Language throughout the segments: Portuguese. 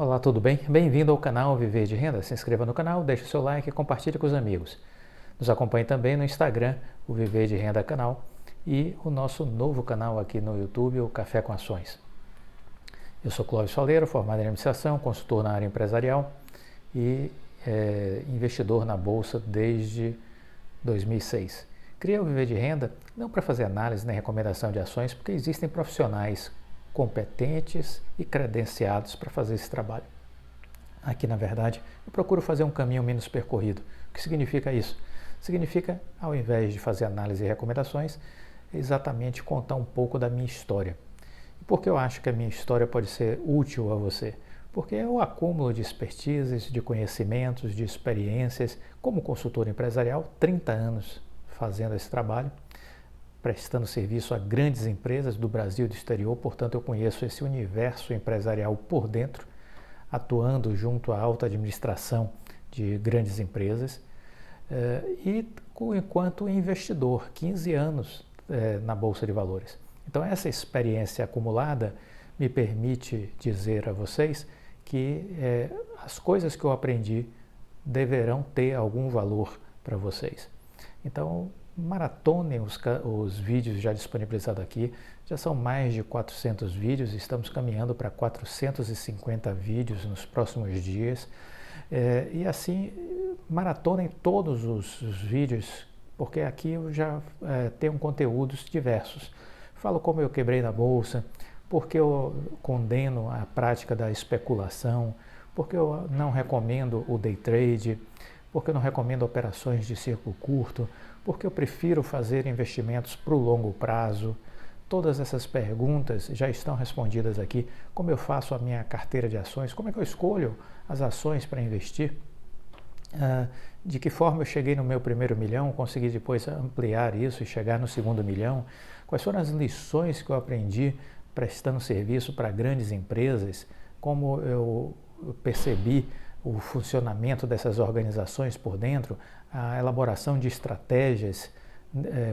Olá, tudo bem? Bem-vindo ao canal Viver de Renda. Se inscreva no canal, deixe o seu like e compartilhe com os amigos. Nos acompanhe também no Instagram, o Viver de Renda Canal, e o nosso novo canal aqui no YouTube, o Café com Ações. Eu sou Clóvis Faleiro, formado em administração, consultor na área empresarial e investidor na Bolsa desde 2006. Criei o Viver de Renda não para fazer análise nem recomendação de ações, porque existem profissionais competentes e credenciados para fazer esse trabalho. Aqui, na verdade, eu procuro fazer um caminho menos percorrido. O que significa isso? Significa, ao invés de fazer análise e recomendações, exatamente contar um pouco da minha história. E por que eu acho que a minha história pode ser útil a você? Porque é o acúmulo de expertises, de conhecimentos, de experiências, como consultor empresarial, 30 anos fazendo esse trabalho, prestando serviço a grandes empresas do Brasil e do exterior, portanto eu conheço esse universo empresarial por dentro, atuando junto à alta administração de grandes empresas e enquanto investidor, 15 anos na Bolsa de Valores. Então essa experiência acumulada me permite dizer a vocês que as coisas que eu aprendi deverão ter algum valor para vocês. Então, maratonem os vídeos já disponibilizados aqui, já são mais de 400 vídeos, estamos caminhando para 450 vídeos nos próximos dias, e assim, maratonem todos os vídeos, porque aqui eu já tenho conteúdos diversos. Falo como eu quebrei na bolsa, porque eu condeno a prática da especulação, porque eu não recomendo o day trade, porque eu não recomendo operações de círculo curto, porque eu prefiro fazer investimentos para o longo prazo. Todas essas perguntas já estão respondidas aqui. Como eu faço a minha carteira de ações, como é que eu escolho as ações para investir, de que forma eu cheguei no meu primeiro milhão, consegui depois ampliar isso e chegar no segundo milhão, quais foram as lições que eu aprendi prestando serviço para grandes empresas, como eu percebi o funcionamento dessas organizações por dentro, a elaboração de estratégias,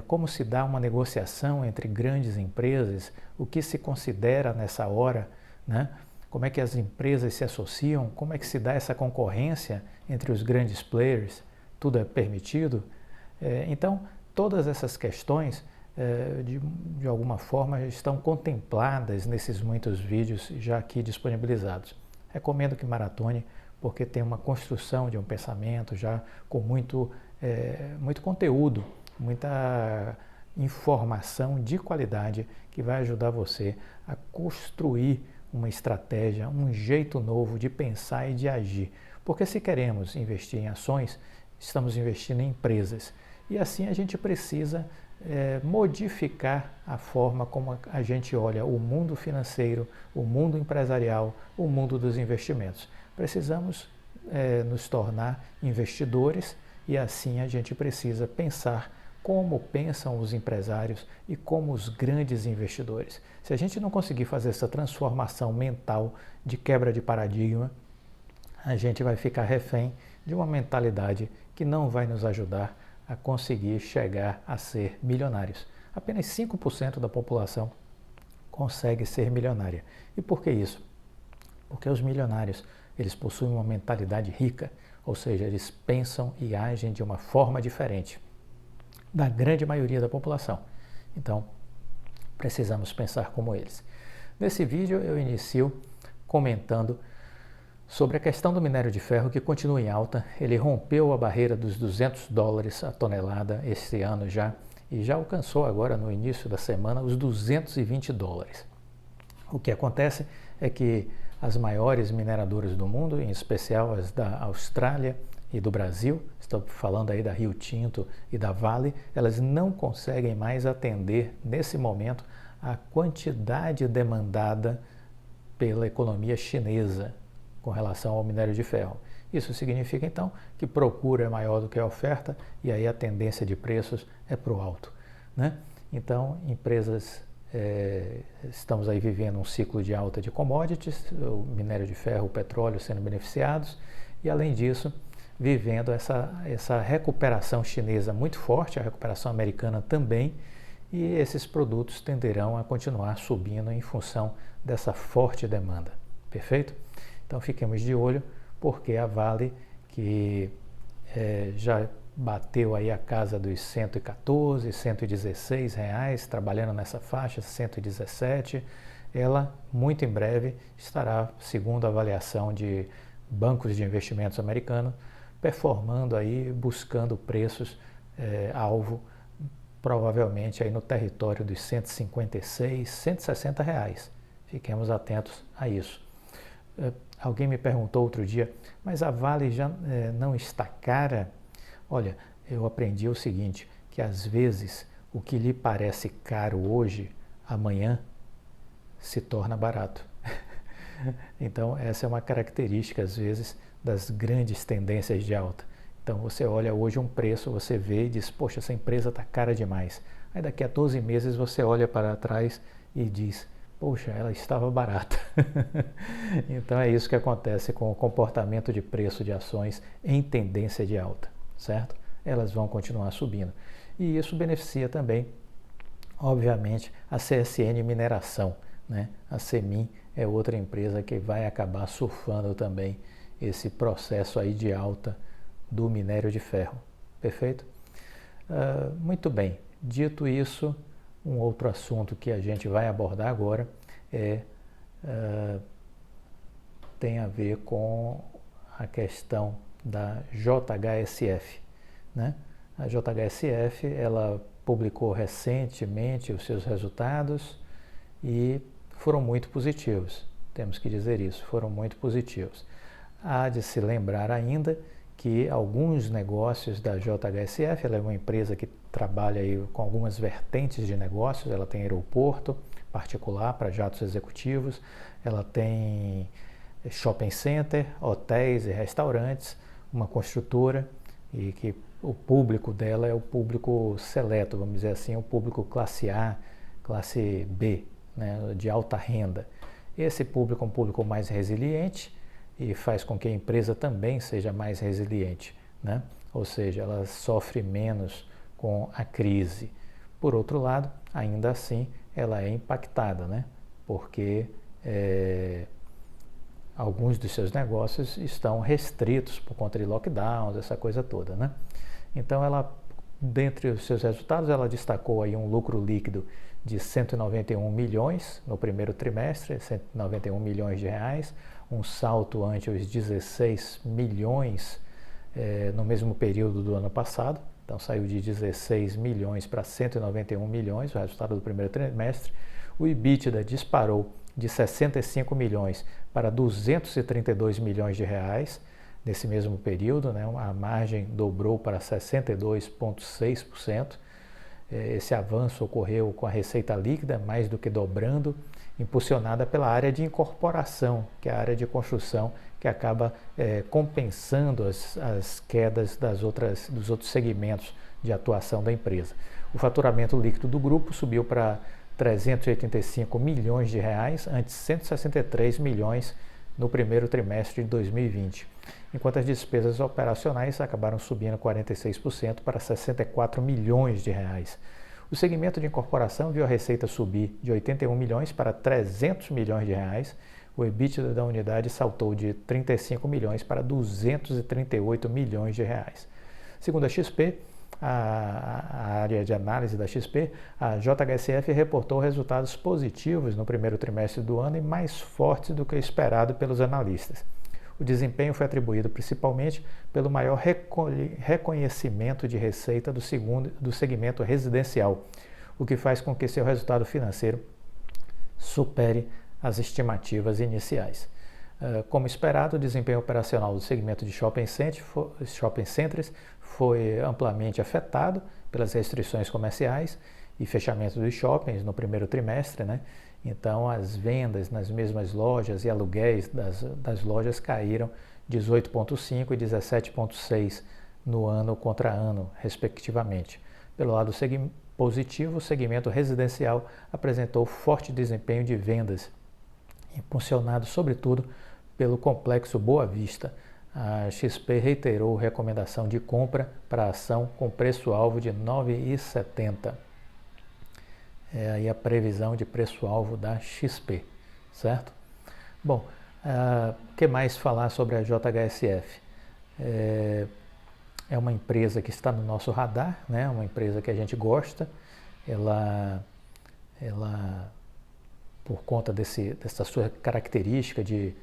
como se dá uma negociação entre grandes empresas, o que se considera nessa hora, né? Como é que as empresas se associam, como é que se dá essa concorrência entre os grandes players, tudo é permitido? Então, todas essas questões, de alguma forma, estão contempladas nesses muitos vídeos já aqui disponibilizados. Recomendo que maratone, porque tem uma construção de um pensamento já com muito conteúdo, muita informação de qualidade que vai ajudar você a construir uma estratégia, um jeito novo de pensar e de agir. Porque se queremos investir em ações, estamos investindo em empresas. E assim a gente precisa modificar a forma como a gente olha o mundo financeiro, o mundo empresarial, o mundo dos investimentos. Precisamos nos tornar investidores e assim a gente precisa pensar como pensam os empresários e como os grandes investidores. Se a gente não conseguir fazer essa transformação mental de quebra de paradigma, a gente vai ficar refém de uma mentalidade que não vai nos ajudar a conseguir chegar a ser milionários. Apenas 5% da população consegue ser milionária. E por que isso? Porque os milionários, eles possuem uma mentalidade rica, ou seja, eles pensam e agem de uma forma diferente da grande maioria da população. Então, precisamos pensar como eles. Nesse vídeo eu inicio comentando sobre a questão do minério de ferro, que continua em alta. Ele rompeu a barreira dos $200 a tonelada este ano já, e já alcançou agora no início da semana os $220. O que acontece é que as maiores mineradoras do mundo, em especial as da Austrália e do Brasil, estou falando aí da Rio Tinto e da Vale, elas não conseguem mais atender nesse momento a quantidade demandada pela economia chinesa com relação ao minério de ferro. Isso significa então que procura é maior do que a oferta e aí a tendência de preços é para o alto, né? Então, empresas, estamos aí vivendo um ciclo de alta de commodities, o minério de ferro, o petróleo sendo beneficiados e além disso vivendo essa recuperação chinesa muito forte, a recuperação americana também, e esses produtos tenderão a continuar subindo em função dessa forte demanda. Perfeito? Então fiquemos de olho, porque a Vale, que já bateu aí a casa dos 114, 116 reais, trabalhando nessa faixa, 117, ela muito em breve estará, segundo a avaliação de bancos de investimentos americanos, performando aí, buscando preços alvo, provavelmente aí no território dos 156, 160 reais. Fiquemos atentos a isso. Alguém me perguntou outro dia, mas a Vale já não está cara? Olha, eu aprendi o seguinte, que às vezes o que lhe parece caro hoje, amanhã se torna barato. Então essa é uma característica às vezes das grandes tendências de alta. Então você olha hoje um preço, você vê e diz, poxa, essa empresa está cara demais. Aí daqui a 12 meses você olha para trás e diz, poxa, ela estava barata. Então é isso que acontece com o comportamento de preço de ações em tendência de alta, certo? Elas vão continuar subindo. E isso beneficia também, obviamente, a CSN Mineração, né? A CEMIN é outra empresa que vai acabar surfando também esse processo aí de alta do minério de ferro. Perfeito? Muito bem. Dito isso, um outro assunto que a gente vai abordar agora tem a ver com a questão da JHSF, né? A JHSF, ela publicou recentemente os seus resultados e foram muito positivos. Temos que dizer isso, foram muito positivos. Há de se lembrar ainda que alguns negócios da JHSF, ela é uma empresa que trabalha aí com algumas vertentes de negócios, ela tem aeroporto particular para jatos executivos, ela tem shopping center, hotéis e restaurantes, uma construtora, e que o público dela é o público seleto, vamos dizer assim, o público classe A, classe B, né, de alta renda. Esse público é um público mais resiliente e faz com que a empresa também seja mais resiliente, né? Ou seja, ela sofre menos com a crise. Por outro lado, ainda assim, ela é impactada, né? Porque alguns dos seus negócios estão restritos por conta de lockdowns, essa coisa toda, né? Então, ela, dentre os seus resultados, ela destacou aí um lucro líquido de 191 milhões no primeiro trimestre, 191 milhões de reais, um salto ante os 16 milhões no mesmo período do ano passado. Então saiu de 16 milhões para 191 milhões, o resultado do primeiro trimestre. O EBITDA disparou de 65 milhões para 232 milhões de reais nesse mesmo período, né? A margem dobrou para 62,6%. Esse avanço ocorreu com a receita líquida mais do que dobrando, impulsionada pela área de incorporação, que é a área de construção, que acaba compensando as quedas dos outros segmentos de atuação da empresa. O faturamento líquido do grupo subiu para 385 milhões de reais, antes 163 milhões no primeiro trimestre de 2020, enquanto as despesas operacionais acabaram subindo 46% para 64 milhões de reais. O segmento de incorporação viu a receita subir de 81 milhões para 300 milhões de reais. O EBITDA da unidade saltou de 35 milhões para 238 milhões de reais. Segundo a XP, a área de análise da XP, a JHSF reportou resultados positivos no primeiro trimestre do ano e mais fortes do que o esperado pelos analistas. O desempenho foi atribuído principalmente pelo maior reconhecimento de receita do segmento residencial, o que faz com que seu resultado financeiro supere as estimativas iniciais. Como esperado, o desempenho operacional do segmento de shopping centers foi amplamente afetado pelas restrições comerciais e fechamento dos shoppings no primeiro trimestre, né? Então, as vendas nas mesmas lojas e aluguéis das lojas caíram 18,5% e 17,6% no ano contra ano, respectivamente. Pelo lado positivo, o segmento residencial apresentou forte desempenho de vendas, impulsionado sobretudo pelo complexo Boa Vista. A XP reiterou recomendação de compra para a ação com preço-alvo de R$ 9,70. É aí a previsão de preço-alvo da XP, certo? Bom, O que mais falar sobre a JHSF? É uma empresa que está no nosso radar, né? Uma empresa que a gente gosta. Ela por conta dessa sua característica de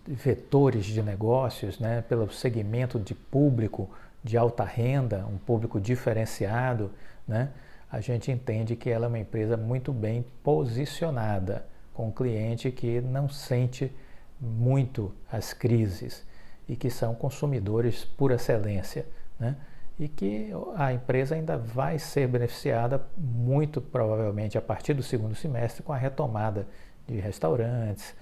vetores de negócios, né? Pelo segmento de público de alta renda, um público diferenciado, né? A gente entende que ela é uma empresa muito bem posicionada, com um cliente que não sente muito as crises e que são consumidores por excelência, né? E que a empresa ainda vai ser beneficiada muito provavelmente a partir do segundo semestre com a retomada de restaurantes,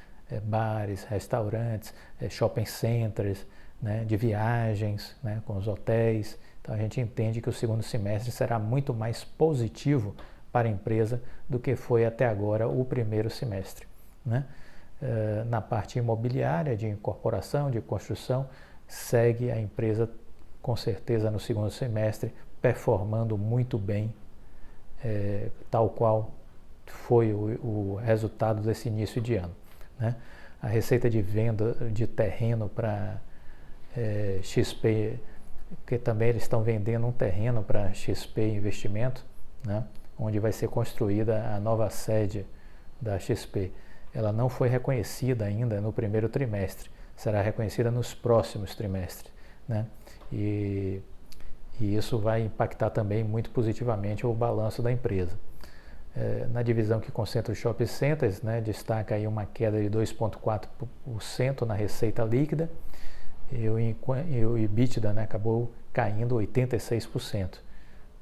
bares, restaurantes, shopping centers, né, de viagens, né, com os hotéis. Então a gente entende que o segundo semestre será muito mais positivo para a empresa do que foi até agora o primeiro semestre, né? Na parte imobiliária, de incorporação, de construção, segue a empresa com certeza no segundo semestre performando muito bem, tal qual foi o resultado desse início de ano, né? A receita de venda de terreno para XP, que também eles estão vendendo um terreno para XP Investimento, né? Onde vai ser construída a nova sede da XP. Ela não foi reconhecida ainda no primeiro trimestre, será reconhecida nos próximos trimestres, né? E isso vai impactar também muito positivamente o balanço da empresa. Na divisão que concentra os shopping centers, né, destaca aí uma queda de 2,4% na receita líquida e o EBITDA, né, acabou caindo 86%,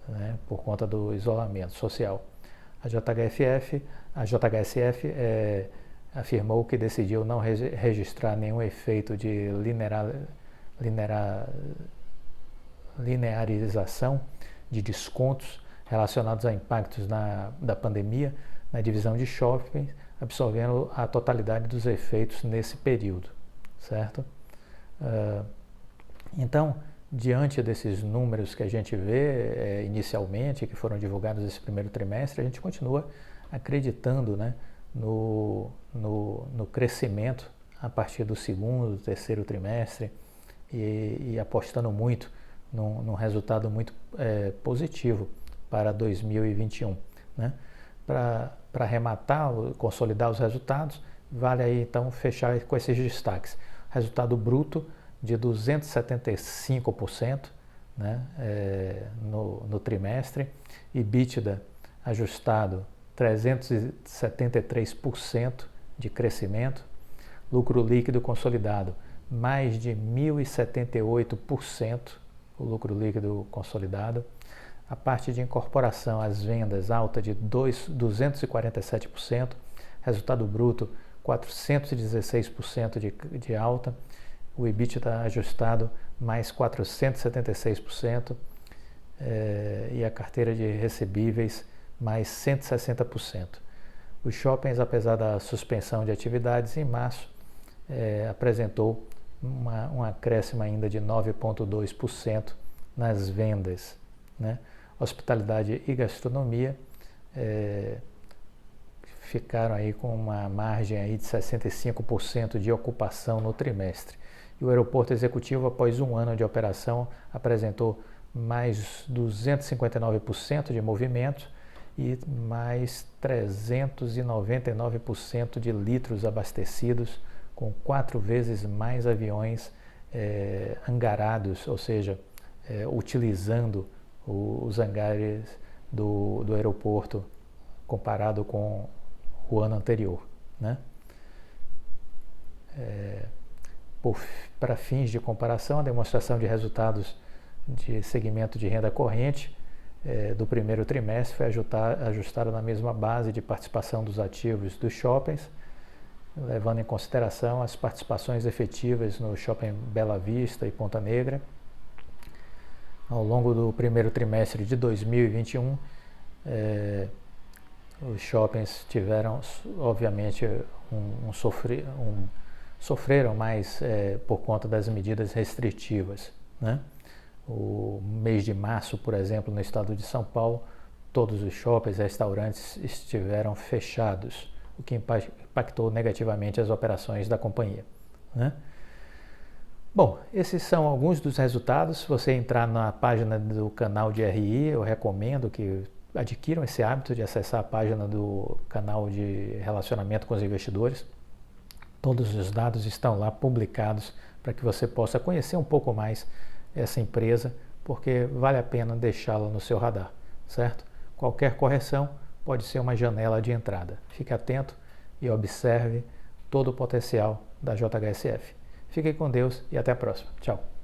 né, por conta do isolamento social. A JHSF afirmou que decidiu não registrar nenhum efeito de linearização de descontos relacionados a impactos da pandemia na divisão de shopping, absorvendo a totalidade dos efeitos nesse período, certo? Então, diante desses números que a gente vê inicialmente, que foram divulgados nesse primeiro trimestre, a gente continua acreditando, né, no crescimento a partir do segundo, terceiro trimestre e apostando muito num resultado muito positivo para 2021, né? Para arrematar, consolidar os resultados, vale aí então fechar com esses destaques. Resultado bruto de 275%, né, no trimestre, EBITDA ajustado 373% de crescimento, lucro líquido consolidado mais de 1.078% o lucro líquido consolidado. A parte de incorporação, as vendas alta de 247%, resultado bruto 416% de alta, o EBITDA ajustado mais 476% e a carteira de recebíveis mais 160%. Os shoppings, apesar da suspensão de atividades em março, apresentou um acréscimo ainda de 9,2% nas vendas, né? Hospitalidade e gastronomia ficaram aí com uma margem aí de 65% de ocupação no trimestre. E o aeroporto executivo, após um ano de operação, apresentou mais 259% de movimento e mais 399% de litros abastecidos, com 4 vezes mais aviões hangarados, ou seja, utilizando os hangares do aeroporto comparado com o ano anterior, né? Para fins de comparação, a demonstração de resultados de segmento de renda corrente do primeiro trimestre foi ajustada na mesma base de participação dos ativos dos shoppings, levando em consideração as participações efetivas no shopping Bela Vista e Ponta Negra. Ao longo do primeiro trimestre de 2021, os shoppings tiveram, obviamente, sofreram mais por conta das medidas restritivas, né? O mês de março, por exemplo, no estado de São Paulo, todos os shoppings e restaurantes estiveram fechados, o que impactou negativamente as operações da companhia, né? Bom, esses são alguns dos resultados. Se você entrar na página do canal de RI, eu recomendo que adquiram esse hábito de acessar a página do canal de relacionamento com os investidores. Todos os dados estão lá publicados para que você possa conhecer um pouco mais essa empresa, porque vale a pena deixá-la no seu radar, certo? Qualquer correção pode ser uma janela de entrada. Fique atento e observe todo o potencial da JHSF. Fique com Deus e até a próxima. Tchau.